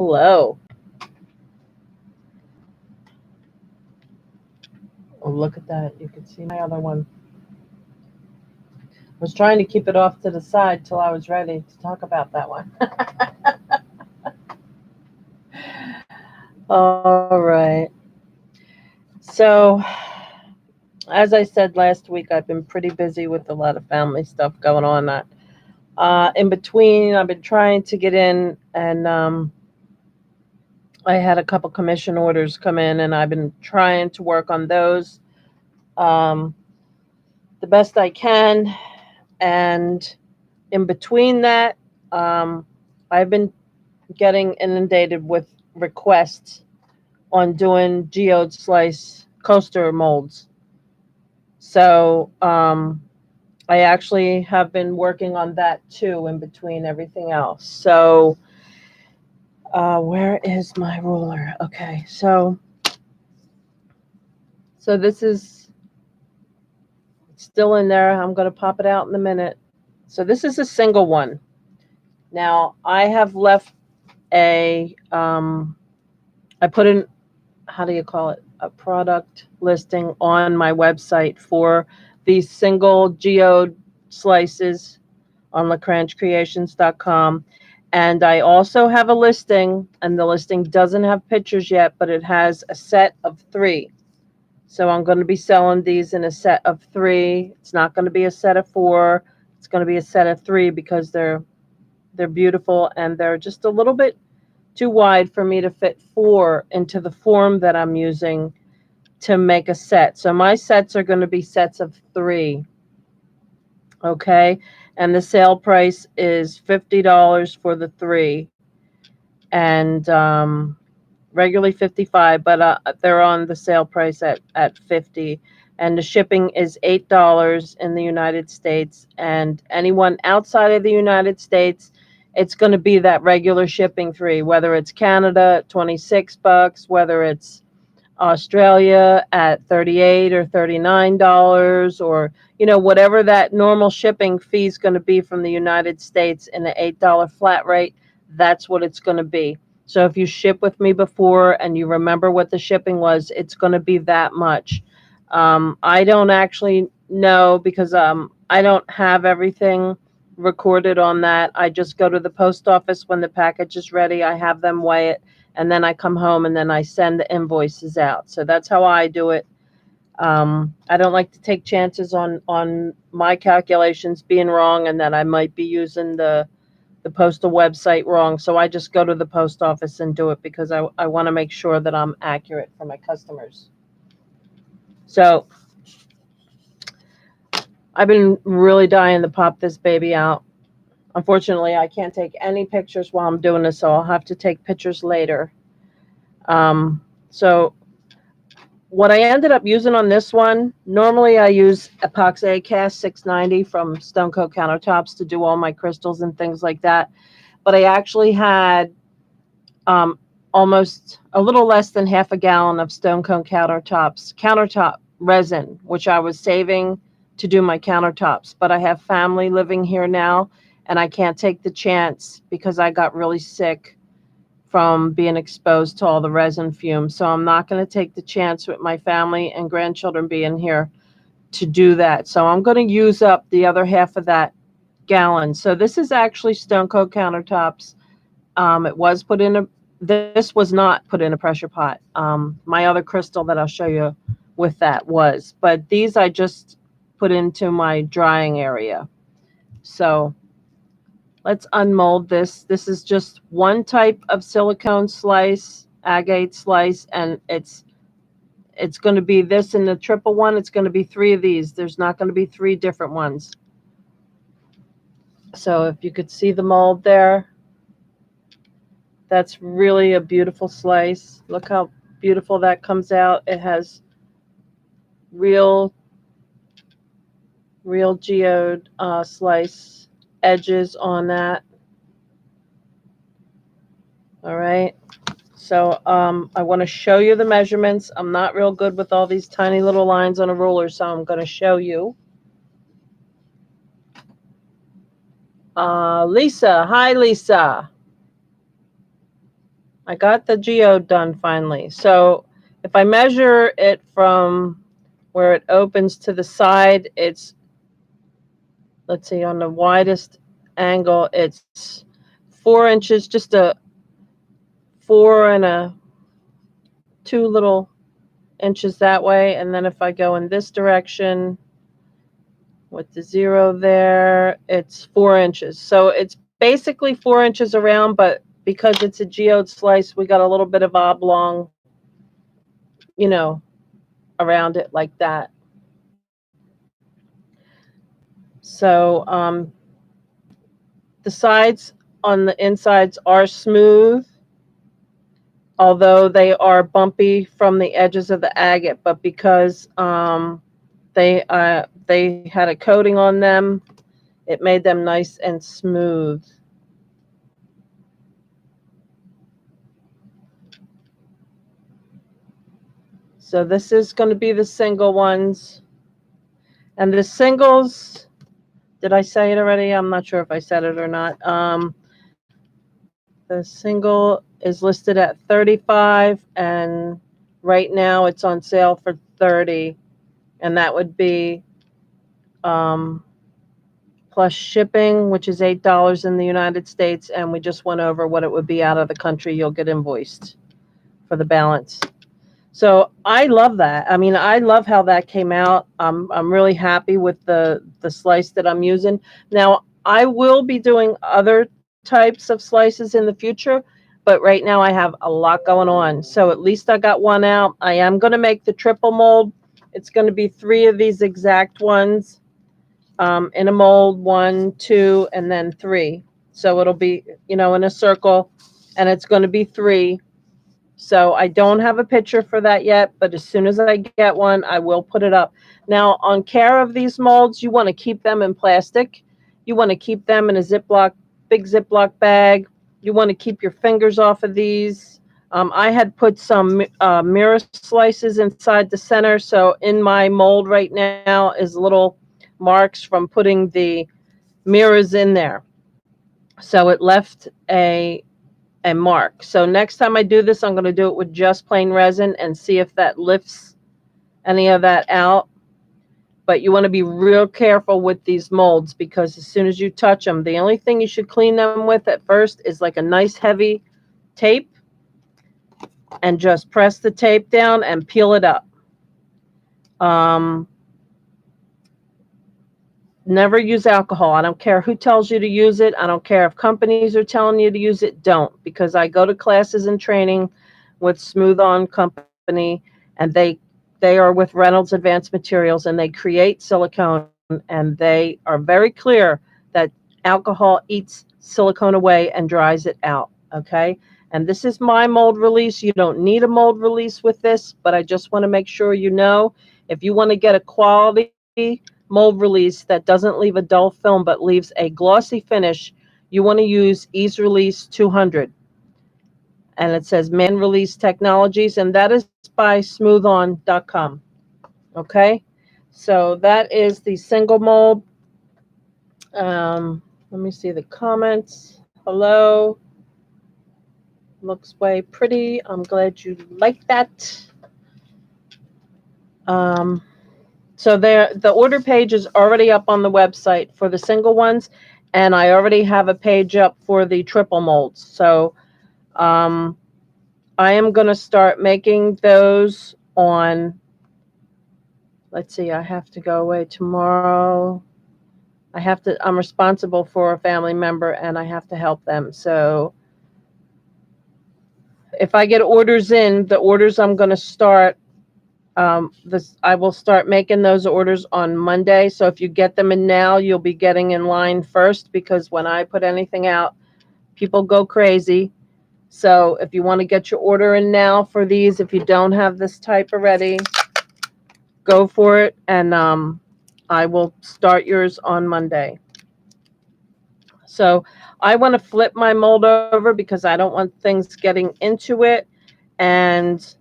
low. Oh, look at that. You can see my other one. I was trying to keep it off to the side till I was ready to talk about that one. All right. So, as I said last week, I've been pretty busy with a lot of family stuff going on. In between, I've been trying to get in, and I had a couple commission orders come in, and I've been trying to work on those um, the best I can. And in between that, um, I've been getting inundated with requests on doing geode slice coaster molds. So I actually have been working on that too in between everything else. So where is my ruler? Okay, so this is still in there. I'm going to pop it out in a minute. So this is a single one. Now I have left I put in, how do you call it, a product listing on my website for these single geode slices on lekranchcreations.com. And I also have a listing, and the listing doesn't have pictures yet, but it has a set of three. So I'm going to be selling these in a set of three. It's not going to be a set of four. It's going to be a set of three because they're beautiful, and they're just a little bit too wide for me to fit four into the form that I'm using to make a set. So my sets are going to be sets of three. Okay. And the sale price is $50 for the three. And regularly 55, but they're on the sale price at 50. And the shipping is $8 in the United States. And anyone outside of the United States, it's going to be that regular shipping three, whether it's Canada at $26, whether it's Australia at 38 or $39, or whatever that normal shipping fee is going to be from the United States in an $8 flat rate. That's what it's going to be. So if you ship with me before and you remember what the shipping was, it's going to be that much. I don't actually know because I don't have everything recorded on that. I just go to the post office when the package is ready. I have them weigh it, and then I come home and then I send the invoices out. So that's how I do it. I don't like to take chances on my calculations being wrong, and that I might be using the postal website wrong. So I just go to the post office and do it because I want to make sure that I'm accurate for my customers. So I've been really dying to pop this baby out. Unfortunately, I can't take any pictures while I'm doing this, so I'll have to take pictures later. So what I ended up using on this one, normally I use epoxy cast 690 from Stone Coat Countertops to do all my crystals and things like that. But I actually had um, almost a little less than half a gallon of Stone Coat countertop resin, which I was saving to do my countertops. But I have family living here now, and I can't take the chance because I got really sick from being exposed to all the resin fumes. So I'm not going to take the chance with my family and grandchildren being here to do that. So I'm going to use up the other half of that gallon. So this is actually Stone Coat Countertops. It was put in a, this was not put in a pressure pot. My other crystal that I'll show you with that was, but these I just put into my drying area. So let's unmold this. This is just one type of silicone slice, agate slice, and it's going to be this in the triple one. It's going to be three of these. There's not going to be three different ones. So if you could see the mold there, that's really a beautiful slice. Look how beautiful that comes out. It has real, real geode slice edges on that. All right. So I want to show you the measurements. I'm not real good with all these tiny little lines on a ruler, so I'm going to show you. Lisa. Hi, Lisa. I got the geode done finally. So if I measure it from where it opens to the side, it's, let's see, on the widest angle, it's 4 inches, just a 2 little inches that way. And then if I go in this direction with the 0 there, it's 4 inches. So it's basically 4 inches around, but because it's a geode slice, we got a little bit of oblong, you know, around it like that. So the sides on the insides are smooth, although they are bumpy from the edges of the agate. But because they had a coating on them, it made them nice and smooth. So this is going to be the single ones. And the singles, did I say it already? I'm not sure if I said it or not. The single is listed at $35, and right now it's on sale for $30, and that would be plus shipping, which is $8 in the United States, and we just went over what it would be out of the country. You'll get invoiced for the balance. So I love that. I mean, I love how that came out. I'm really happy with the slice that I'm using. Now, I will be doing other types of slices in the future, but right now I have a lot going on. So at least I got one out. I am going to make the triple mold. It's going to be 3 of these exact ones in a mold, 1, 2, and then 3. So it'll be, in a circle, and it's going to be 3. So I don't have a picture for that yet, but as soon as I get one, I will put it up. Now, on care of these molds, you want to keep them in plastic. You want to keep them in a big Ziploc bag. You want to keep your fingers off of these. I had put some mirror slices inside the center. So in my mold right now is little marks from putting the mirrors in there. So it left a mark. So next time I do this, I'm going to do it with just plain resin and see if that lifts any of that out. But you want to be real careful with these molds, because as soon as you touch them, the only thing you should clean them with at first is like a nice heavy tape, and just press the tape down and peel it up. Never use alcohol. I don't care who tells you to use it. I don't care if companies are telling you to use it. Don't, because I go to classes and training with Smooth On Company, and they are with Reynolds Advanced Materials, and they create silicone, and they are very clear that alcohol eats silicone away and dries it out. Okay. And this is my mold release. You don't need a mold release with this, but I just want to make sure if you want to get a quality mold release that doesn't leave a dull film but leaves a glossy finish, you want to use Ease Release 200. And it says Man Release Technologies, and that is by smoothon.com. Okay, so that is the single mold. Let me see the comments. Hello. Looks way pretty. I'm glad you like that. So the order page is already up on the website for the single ones, and I already have a page up for the triple molds. So I am going to start making those on, let's see, I have to go away tomorrow. I'm responsible for a family member, and I have to help them. So if I get orders in, the orders I'm going to start, I will start making those orders on Monday. So if you get them in now, you'll be getting in line first, because when I put anything out, people go crazy. So if you want to get your order in now for these, if you don't have this type already, go for it. And I will start yours on Monday. So I want to flip my mold over because I don't want things getting into it. And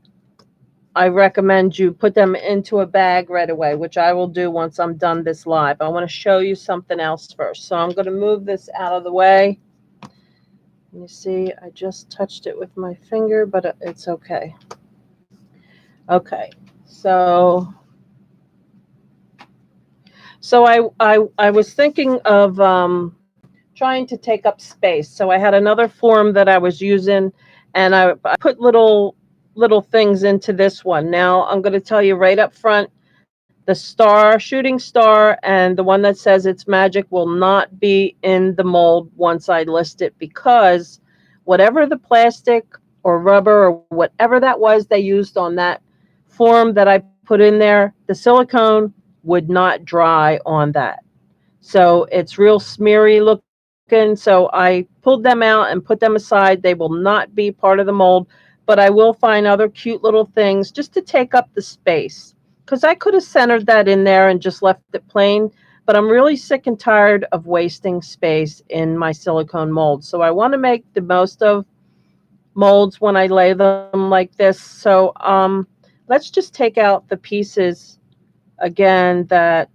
I recommend you put them into a bag right away, which I will do once I'm done this live. I want to show you something else first. So I'm going to move this out of the way. You see, I just touched it with my finger, but it's okay. Okay, so I was thinking of trying to take up space. So I had another form that I was using, and I put little things into this one. Now I'm going to tell you right up front, the star, shooting star, and the one that says it's magic will not be in the mold once I list it, because whatever the plastic or rubber or whatever that was they used on that form that I put in there, the silicone would not dry on that. So it's real smeary looking. So I pulled them out and put them aside. They will not be part of the mold, but I will find other cute little things just to take up the space. Because I could have centered that in there and just left it plain, but I'm really sick and tired of wasting space in my silicone molds. So I want to make the most of molds when I lay them like this. So let's just take out the pieces again that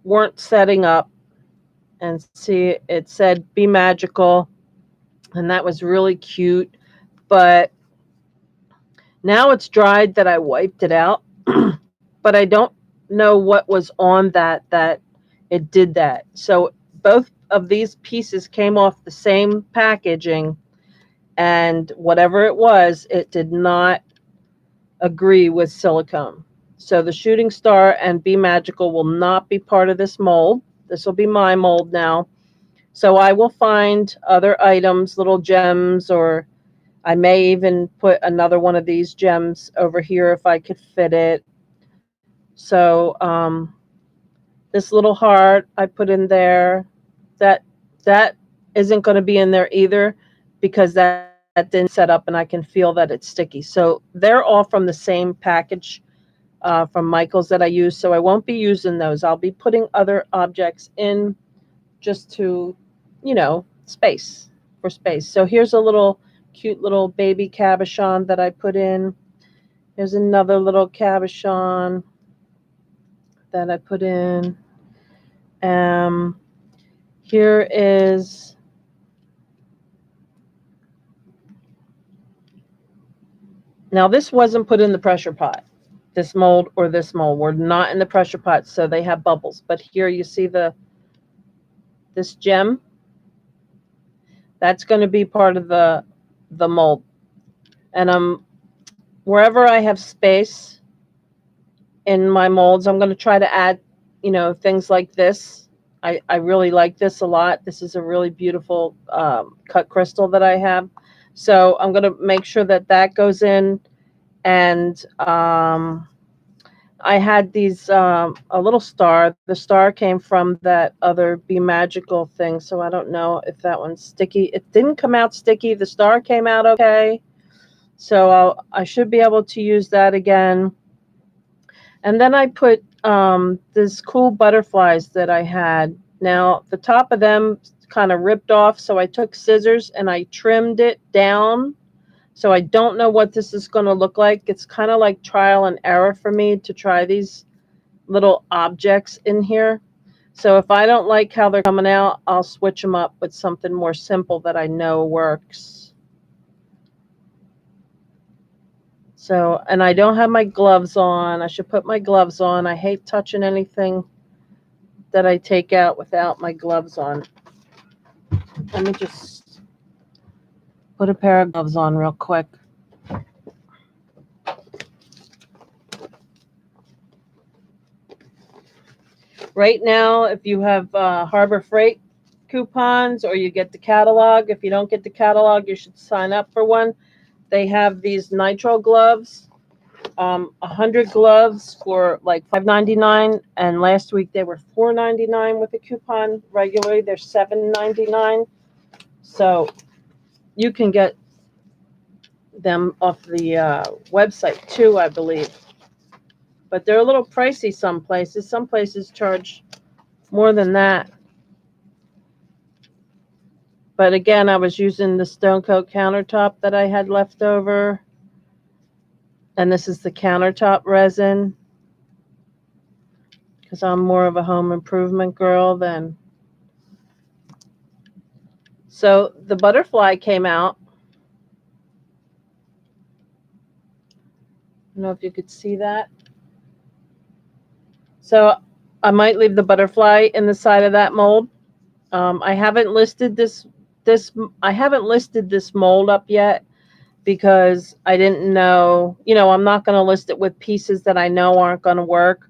weren't setting up, and see, it said be magical, and that was really cute. But now it's dried that I wiped it out, but I don't know what was on that it did that. So both of these pieces came off the same packaging, and whatever it did not agree with silicone. So the shooting star and be magical will not be part of this mold. This will be my mold now. So I will find other items, little gems, or I may even put another one of these gems over here if I could fit it. So this little heart I put in there, that that isn't going to be in there either, because that didn't set up and I can feel that it's sticky. So they're all from the same package from Michael's that I use. So I won't be using those. I'll be putting other objects in just to, space, for space. So here's a little cute little baby cabochon that I put in. Here's another little cabochon that I put in. Um, Here is, now this wasn't put in the pressure pot. This mold or this mold were not in the pressure pot, so they have bubbles. But here you see this gem. That's going to be part of the mold. And wherever I have space in my molds, I'm going to try to add, things like this. I really like this a lot. This is a really beautiful cut crystal that I have. So I'm going to make sure that goes in. And I had these, a little star. The star came from that other Be Magical thing. So I don't know if that one's sticky. It didn't come out sticky. The star came out okay. So I should be able to use that again. And then I put these cool butterflies that I had. Now, the top of them kind of ripped off, so I took scissors and I trimmed it down. So I don't know what this is going to look like. It's kind of like trial and error for me to try these little objects in here. So if I don't like how they're coming out, I'll switch them up with something more simple that I know works. So, and I don't have my gloves on. I should put my gloves on. I hate touching anything that I take out without my gloves on. Let me just put a pair of gloves on real quick. Right now, if you have Harbor Freight coupons or you get the catalog, if you don't get the catalog, you should sign up for one. They have these nitro gloves, 100 gloves for like $5.99, and last week they were $4.99 with a coupon. Regularly, they're $7.99. So you can get them off the website too, I believe. But they're a little pricey some places. Some places charge more than that. But again, I was using the stone coat countertop that I had left over. And this is the countertop resin, because I'm more of a home improvement girl than So the butterfly came out. I don't know if you could see that. So I might leave the butterfly in the side of that mold. I haven't listed this mold up yet because I didn't know, I'm not going to list it with pieces that I know aren't going to work.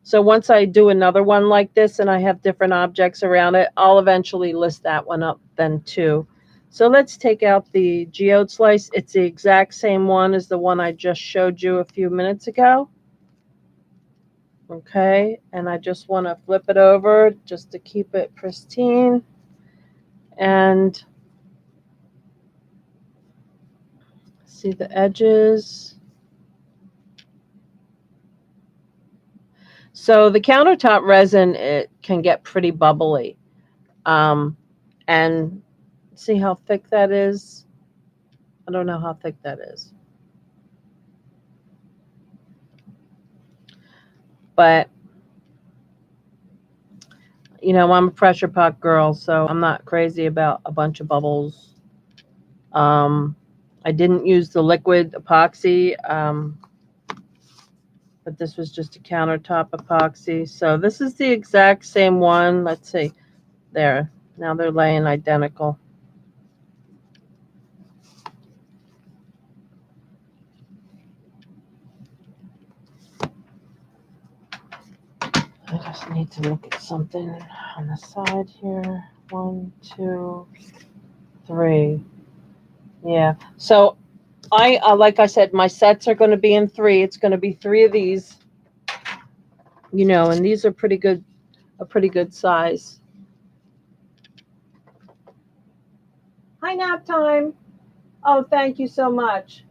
So once I do another one like this and I have different objects around it, I'll eventually list that one up then too. So let's take out the geode slice. It's the exact same one as the one I just showed you a few minutes ago. Okay, and I just want to flip it over just to keep it pristine. And see the edges. So the countertop resin, it can get pretty bubbly. And see how thick that is? I don't know how thick that is. But, I'm a pressure pot girl, so I'm not crazy about a bunch of bubbles. I didn't use the liquid epoxy, but this was just a countertop epoxy. So this is the exact same one. Let's see. There. Now they're laying identical. I just need to look at something on the side here. 1, 2, 3. Yeah. So I like I said, my sets are going to be in 3. It's going to be 3 of these. And these are a pretty good size. Hi, nap time. Oh, thank you so much.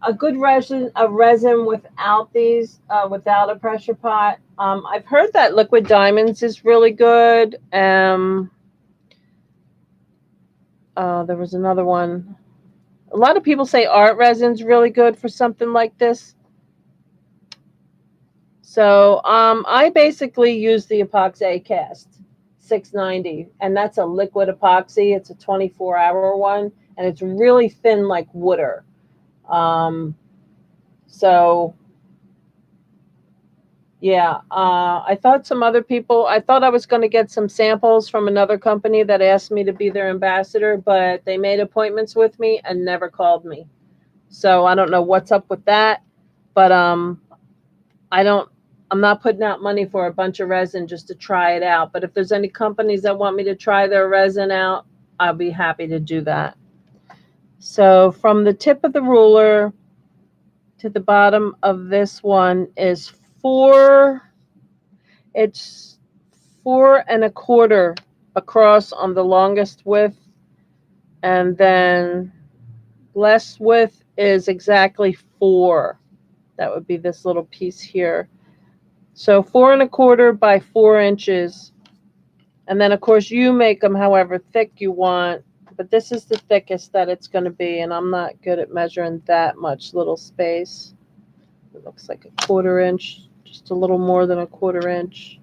A good resin without these, without a pressure pot. I've heard that liquid diamonds is really good. There was another one. A lot of people say art resin's really good for something like this. So I basically use the epoxy cast 690, and that's a liquid epoxy. It's a 24-hour one, and it's really thin like water. So yeah, I thought I was going to get some samples from another company that asked me to be their ambassador, but they made appointments with me and never called me. So I don't know what's up with that, but I'm not putting out money for a bunch of resin just to try it out. But if there's any companies that want me to try their resin out, I'll be happy to do that. So from the tip of the ruler to the bottom of this one is it's 4 1/4 across on the longest width, and then less width is exactly 4. That would be this little piece here. So 4 1/4 by 4 inches. And then, of course, you make them however thick you want. But this is the thickest that it's going to be. And I'm not good at measuring that much little space. It looks like a 1/4 inch, just a little more than a 1/4 inch.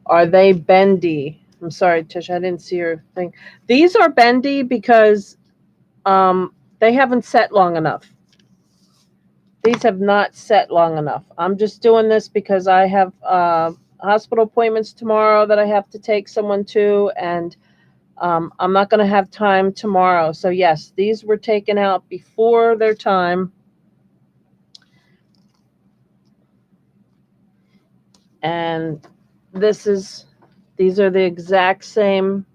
Are they bendy? I'm sorry, Tish, I didn't see your thing. These are bendy because they haven't set long enough. These have not set long enough. I'm just doing this because I have hospital appointments tomorrow that I have to take someone to, and I'm not going to have time tomorrow. So yes, these were taken out before their time. And these are the exact same.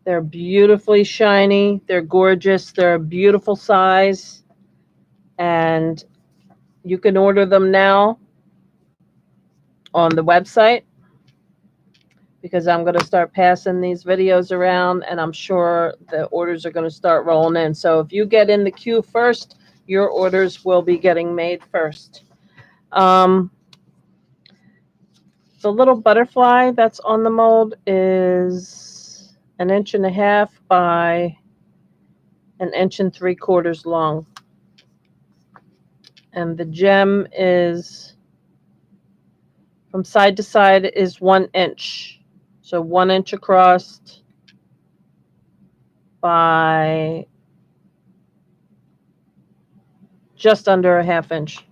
They're beautifully shiny. They're gorgeous. They're a beautiful size. And you can order them now on the website because I'm going to start passing these videos around, and I'm sure the orders are going to start rolling in. So if you get in the queue first, your orders will be getting made first. The little butterfly that's on the mold is 1.5 inches by 1 3/4 long. And the gem is, from side to side, is 1 inch. So 1 inch across by just under a 1/2 inch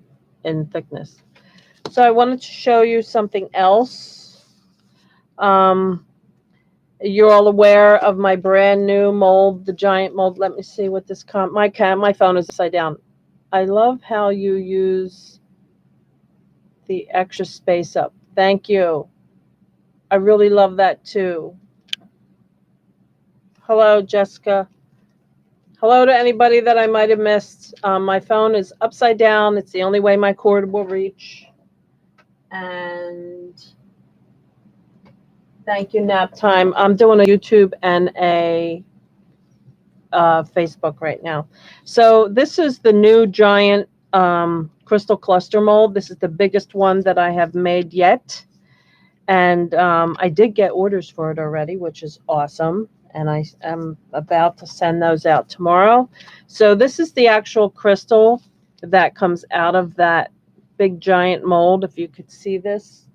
in thickness. So I wanted to show you something else. You're all aware of my brand new mold, the giant mold. Let me see what this my phone is upside down. I love how you use the extra space up. Thank you. I really love that too. Hello, Jessica. Hello to anybody that I might have missed. My phone is upside down. It's the only way my cord will reach. And thank you, nap time. I'm doing a YouTube and a Facebook right now. So this is the new giant crystal cluster mold. This is the biggest one that I have made yet. And I did get orders for it already, which is awesome. And I am about to send those out tomorrow. So this is the actual crystal that comes out of that big giant mold. If you could see this,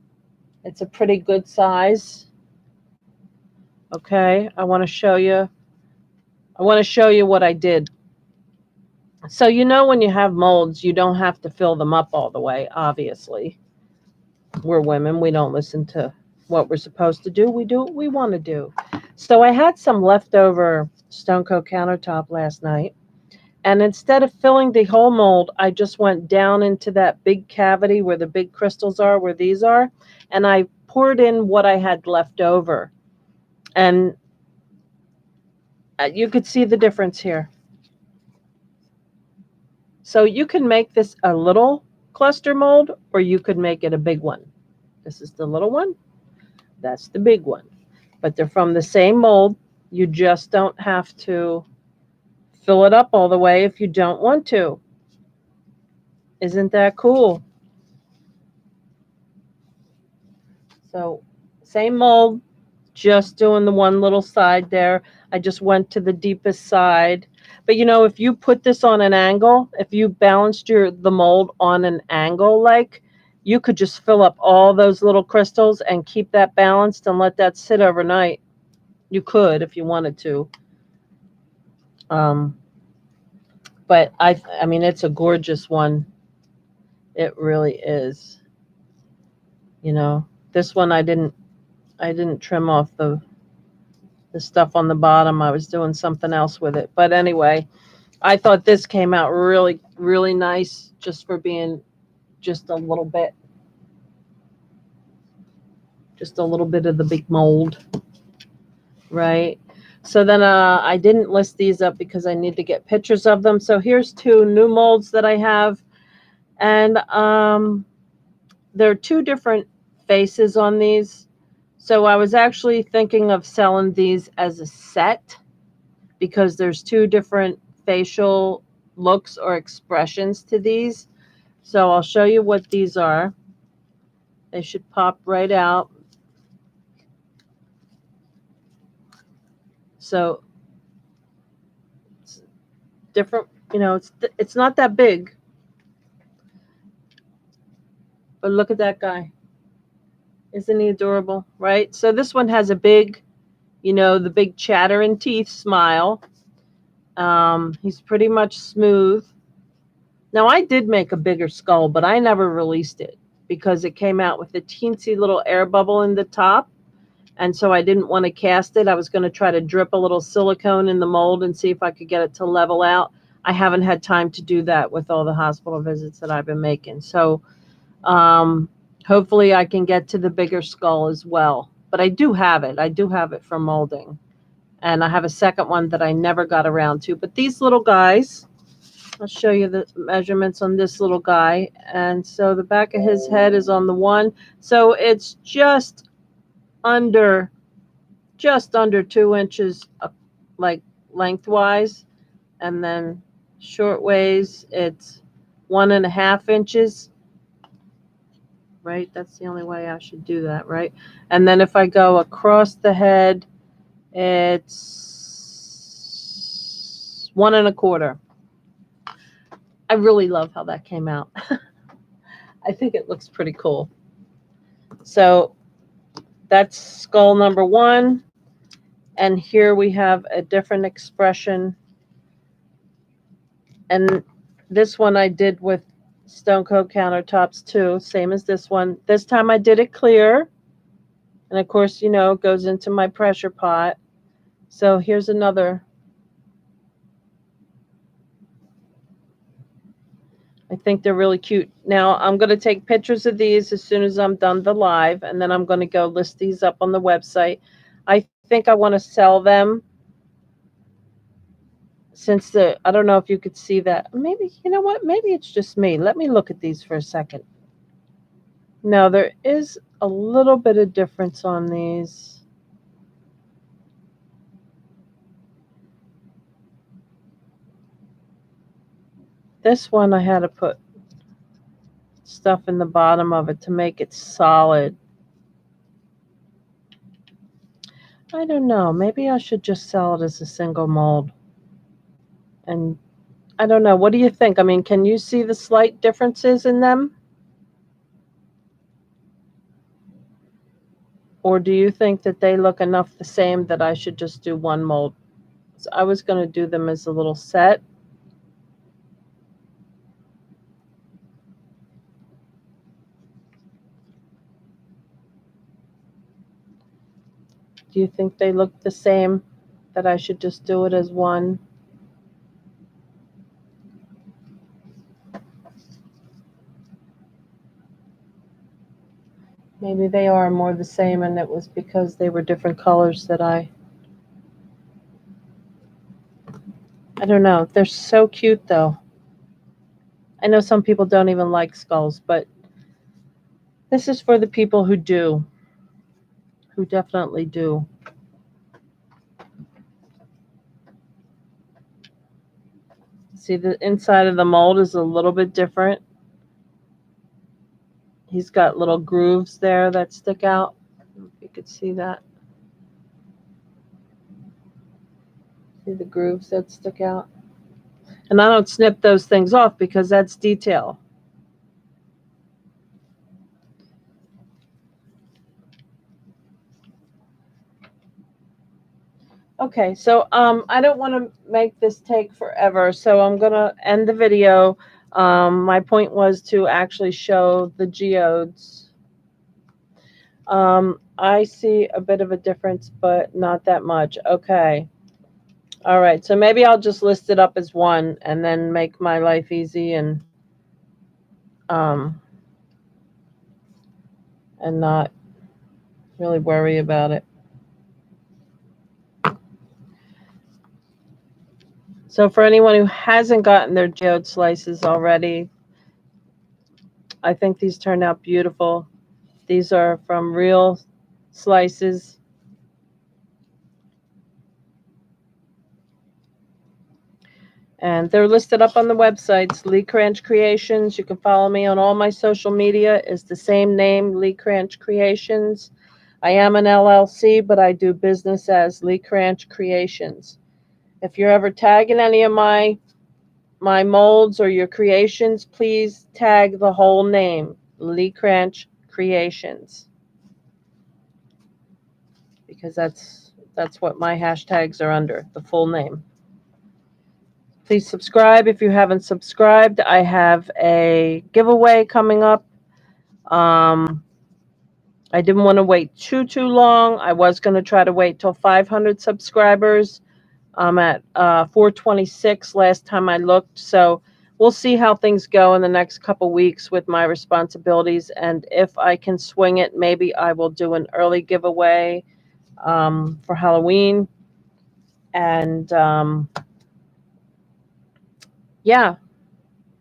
it's a pretty good size. Okay, I want to show you what I did. So when you have molds, you don't have to fill them up all the way, obviously. We're women, we don't listen to what we're supposed to do. We do what we want to do. So I had some leftover Stone Coat countertop last night, and instead of filling the whole mold, I just went down into that big cavity where the big crystals are, where these are, and I poured in what I had left over. And you could see the difference here. So you can make this a little cluster mold, or you could make it a big one. This is the little one. That's the big one. But they're from the same mold. You just don't have to fill it up all the way if you don't want to. Isn't that cool? So same mold, just doing the one little side there. I just went to the deepest side. But if you put this on an angle, if you balanced the mold on an angle, you could just fill up all those little crystals and keep that balanced and let that sit overnight. You could if you wanted to. But I mean, it's a gorgeous one. It really is. This one I didn't trim off the stuff on the bottom. I was doing something else with it. But anyway, I thought this came out really, really nice just for being just a little bit of the big mold, right? So then I didn't list these up because I need to get pictures of them. So here's 2 new molds that I have. And there are 2 different faces on these. So I was actually thinking of selling these as a set because there's 2 different facial looks or expressions to these. So I'll show you what these are. They should pop right out. So it's different, it's not that big. But look at that guy. Isn't he adorable, right? So this one has a big, the big chattering teeth smile. He's pretty much smooth. Now, I did make a bigger skull, but I never released it because it came out with a teensy little air bubble in the top. And so I didn't want to cast it. I was going to try to drip a little silicone in the mold and see if I could get it to level out. I haven't had time to do that with all the hospital visits that I've been making. So hopefully I can get to the bigger skull as well. But I do have it. I do have it for molding. And I have a second one that I never got around to. But these little guys, I'll show you the measurements on this little guy. And so the back of his head is on the 1. So it's just under 2 inches, lengthwise. And then short ways, it's 1.5 inches. Right? That's the only way I should do that, right? And then if I go across the head, it's 1 1/4. I really love how that came out. I think it looks pretty cool. So that's skull number 1. And here we have a different expression. And this one I did with Stone Coat countertops too, same as this one. This time I did it clear. And of course, you know, it goes into my pressure pot. So here's another. I think they're really cute. Now I'm going to take pictures of these as soon as I'm done the live, and then I'm going to go list these up on the website. I think I want to sell them since I don't know if you could see that. Maybe, you know what? Maybe it's just me. Let me look at these for a second. No, there is a little bit of difference on these. This one I had to put stuff in the bottom of it to make it solid. I don't know. Maybe I should just sell it as a single mold. And I don't know. What do you think? I mean, can you see the slight differences in them? Or do you think that they look enough the same that I should just do one mold? So I was going to do them as a little set. Do you think they look the same, that I should just do it as one? Maybe they are more the same, and it was because they were different colors that I don't know. They're so cute, though. I know some people don't even like skulls, but this is for the people who do, who definitely do. See, the inside of the mold is a little bit different. He's got little grooves there that stick out. I don't know if you could see that. See the grooves that stick out? And I don't snip those things off because that's detail. Okay, so I don't want to make this take forever, so I'm going to end the video. My point was to actually show the geodes. I see a bit of a difference, but not that much. Okay. All right, so maybe I'll just list it up as one and then make my life easy and not really worry about it. So for anyone who hasn't gotten their geode slices already, I think these turned out beautiful. These are from real slices. And they're listed up on the websites, lekranchcreations. You can follow me on all my social media. It's the same name, lekranchcreations. I am an LLC, but I do business as lekranchcreations. If you're ever tagging any of my molds or your creations, please tag the whole name, lekranchcreations, because that's what my hashtags are under, the full name. Please subscribe if you haven't subscribed. I have a giveaway coming up. I didn't want to wait too long. I was going to try to wait till 500 subscribers. I'm at 426 last time I looked. So we'll see how things go in the next couple weeks with my responsibilities. And if I can swing it, maybe I will do an early giveaway for Halloween. And yeah,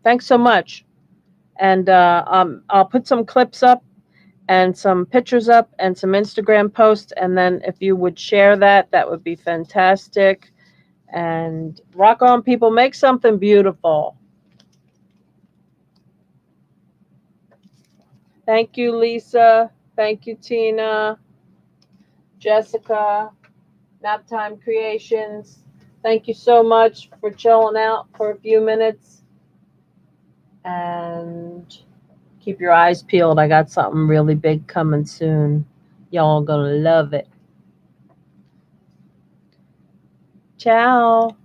thanks so much. And I'll put some clips up and some pictures up and some Instagram posts. And then if you would share that, that would be fantastic. And rock on, people. Make something beautiful. Thank you, Lisa. Thank you, Tina. Jessica. Naptime Creations. Thank you so much for chilling out for a few minutes. And keep your eyes peeled. I got something really big coming soon. Y'all gonna love it. Ciao.